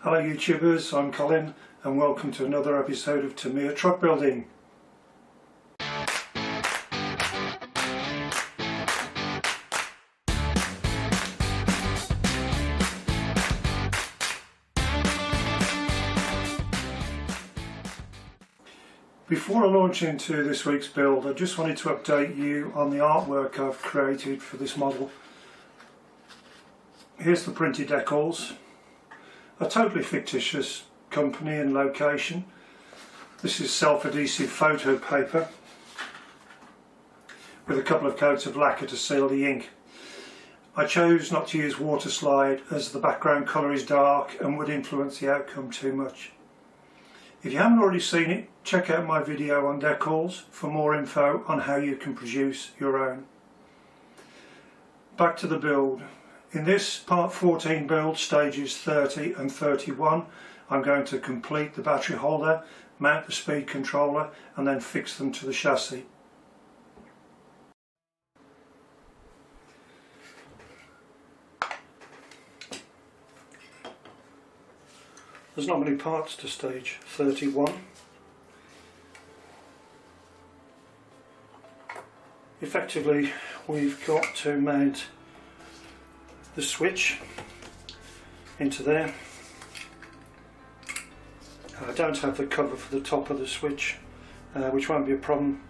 Hello YouTubers, I'm Colin and welcome to another episode of TamiyaTruckBuilding. Before I launch into this week's build, I just wanted to update you on the artwork I've created for this model. Here's the printed decals. A totally fictitious company and location. This is self-adhesive photo paper with a couple of coats of lacquer to seal the ink. I chose not to use water slide as the background colour is dark and would influence the outcome too much. If you haven't already seen it, check out my video on decals for more info on how you can produce your own. Back to the build. In this part 14 build, stages 30 and 31, I'm going to complete the battery holder, mount the speed controller and then fix them to the chassis. There's not many parts to stage 31. Effectively, we've got to mount the switch into there. I don't have the cover for the top of the switch, which won't be a problem.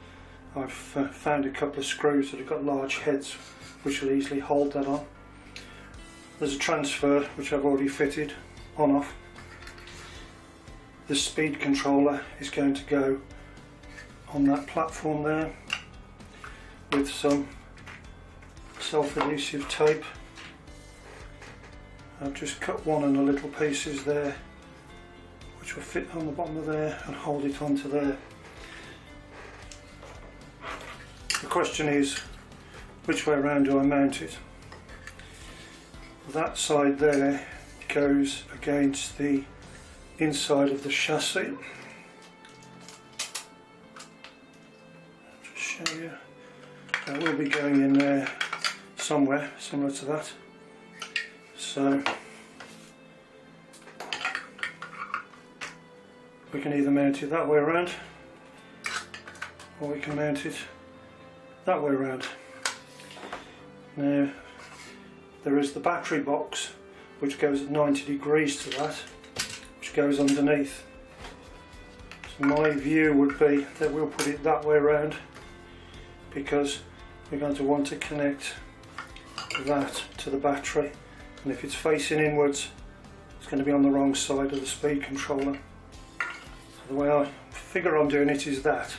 I've found a couple of screws that have got large heads which will easily hold that on. There's a transfer which I've already fitted on off. The speed controller is going to go on that platform there with some self-adhesive tape. I've just cut one in the little pieces there which will fit on the bottom of there and hold it onto there. The question is, which way around do I mount it? That side there goes against the inside of the chassis. I'll just show you. That will be going in there somewhere, similar to that. So we can either mount it that way around or we can mount it that way around. Now there is the battery box which goes at 90 degrees to that, which goes underneath. So my view would be that we'll put it that way around because we're going to want to connect that to the battery. And if it's facing inwards, it's going to be on the wrong side of the speed controller. So the way I figure on doing it is that.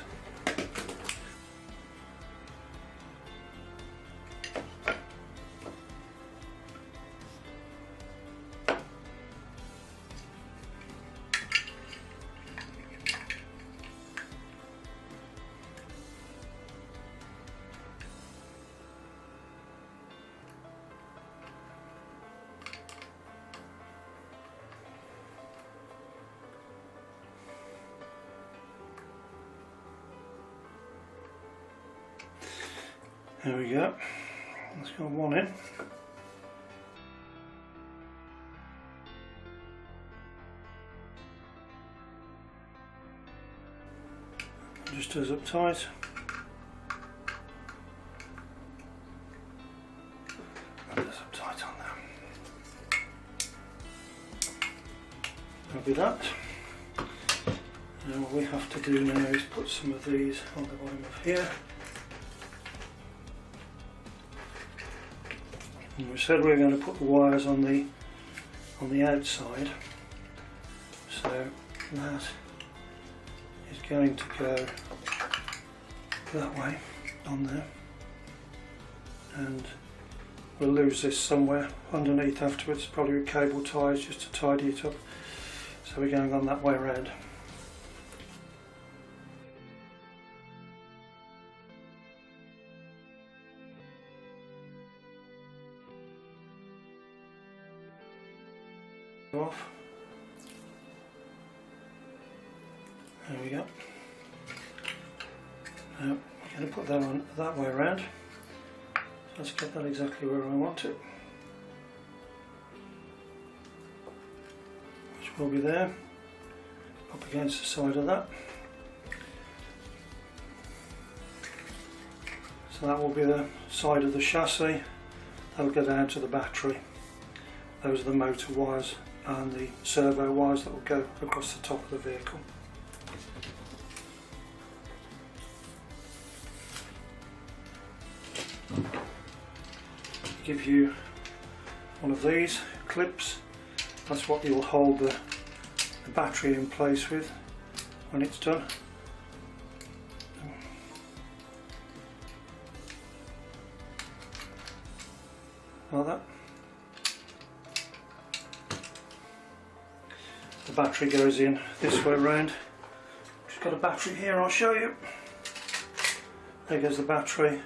There we go. Let's go one in. Just as uptight. Just uptight on there. That'll be that. Now what we have to do now is put some of these on the bottom of here. And we said we were going to put the wires on the outside, so that is going to go that way on there, and we'll lose this somewhere underneath afterwards, probably with cable ties just to tidy it up. So we're going on that way around. Off. There we go. Now we're going to put that on that way around. So let's get that exactly where I want it. will be there, up against the side of that. So that will be the side of the chassis. That'll go down to the battery. Those are the motor wires and the servo wires that will go across the top of the vehicle. Give you one of these clips. That's what you'll hold the battery in place with when it's done. Like that. The battery goes in this way around. Just got a battery here, I'll show you. There goes the battery, and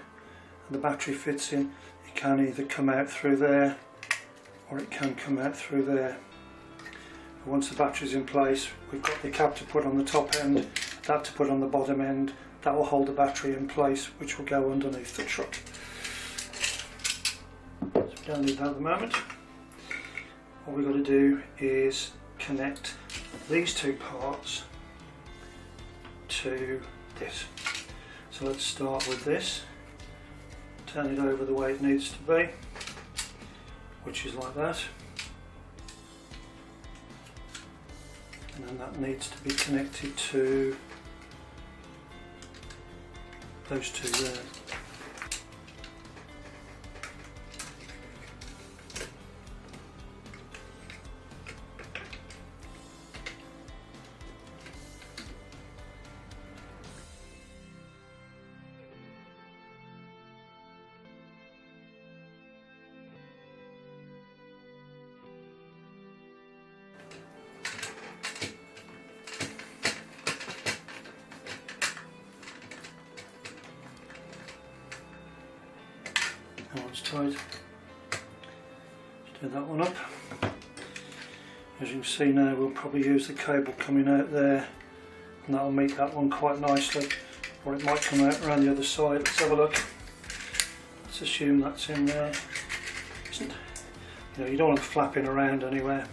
the battery fits in. It can either come out through there or it can come out through there. And once the battery's in place, we've got the cap to put on the top end, that to put on the bottom end. That will hold the battery in place, which will go underneath the truck. So we don't need that at the moment. What we've got to do is connect these two parts to this. So let's start with this. Turn it over the way it needs to be, which is like that. And then that needs to be connected to those two there. That one's tight. Let's do that one up. As you can see now, we'll probably use the cable coming out there, and that'll meet that one quite nicely, or it might come out around the other side. Let's have a look. Let's assume that's in there. Isn't, you don't want it flapping around anywhere.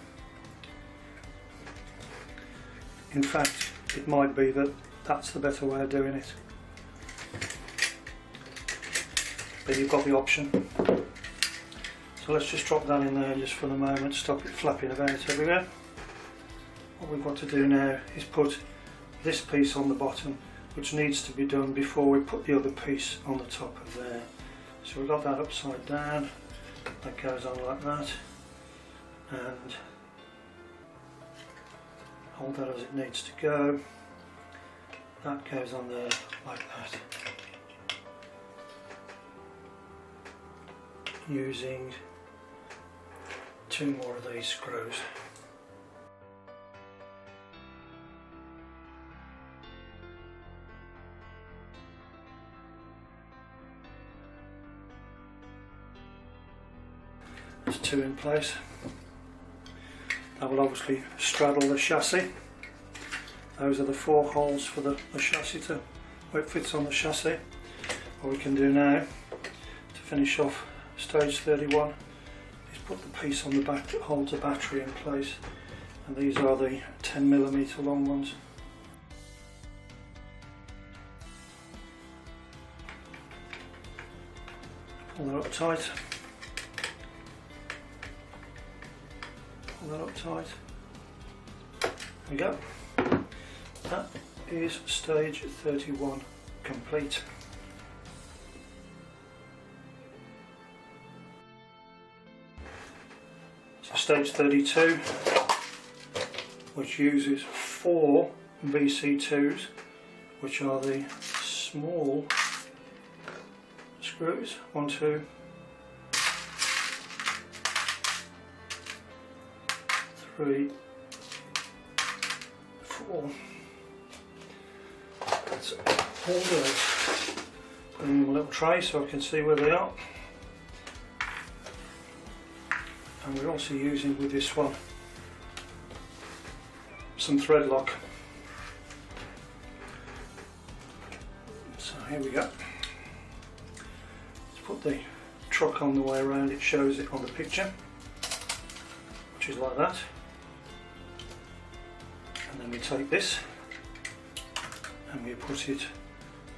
In fact, it might be that that's the better way of doing it. But you've got the option. So let's just drop that in there just for the moment, stop it flapping about everywhere. What we've got to do now is put this piece on the bottom, which needs to be done before we put the other piece on the top of there. So we've got that upside down, that goes on like that, and hold that as it needs to go. That goes on there like that. Using two more of these screws. There's two in place. That will obviously straddle the chassis. Those are the four holes for the chassis where it fits on the chassis. What we can do now to finish off stage 31 is put the piece on the back that holds the battery in place, and these are the 10mm long ones. Pull that up tight. Pull that up tight. There we go. That is stage 31 complete. Stage 32, which uses 4 VC2s, which are the small screws. 1, 2, 3, 4. That's all those. Put them in a little tray so I can see where they are. And we're also using with this one some thread lock. So here we go. Let's put the truck on the way around. It shows it on the picture, which is like that. And then we take this and we put it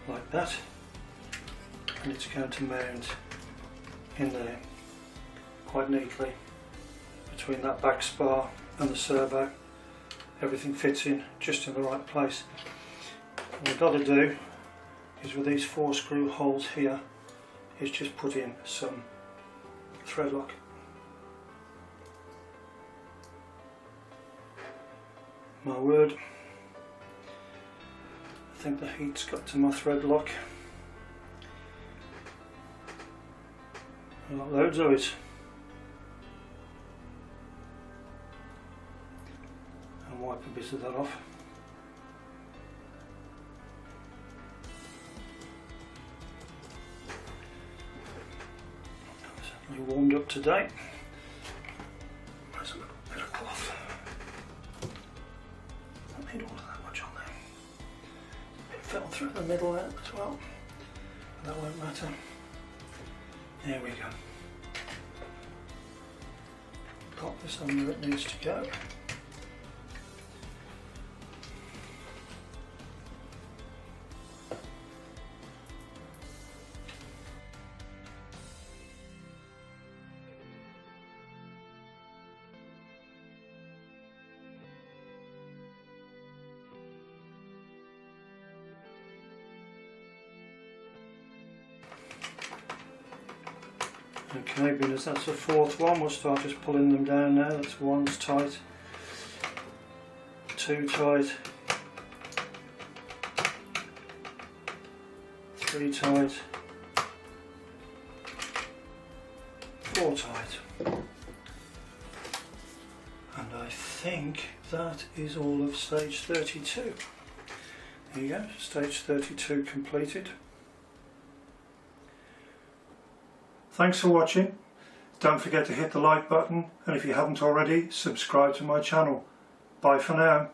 like that, and it's going to mount in there quite neatly between that back spar and the servo. Everything fits in just in the right place. What we've got to do is, with these 4 screw holes here, is just put in some thread lock. My word, I think the heat's got to my thread lock. I've got loads of it. And wipe a bit of that off. Certainly warmed up today. There's a little bit of cloth. Don't need all of that much on there. It fell through the middle there as well. That won't matter. There we go. Pop this on where it needs to go. Okay, being as that's the 4th one, we'll start just pulling them down now. That's 1's tight, 2 tight, 3 tight, 4 tight. And I think that is all of stage 32. There you go, stage 32 completed. Thanks for watching. Don't forget to hit the like button, and if you haven't already, subscribe to my channel. Bye for now.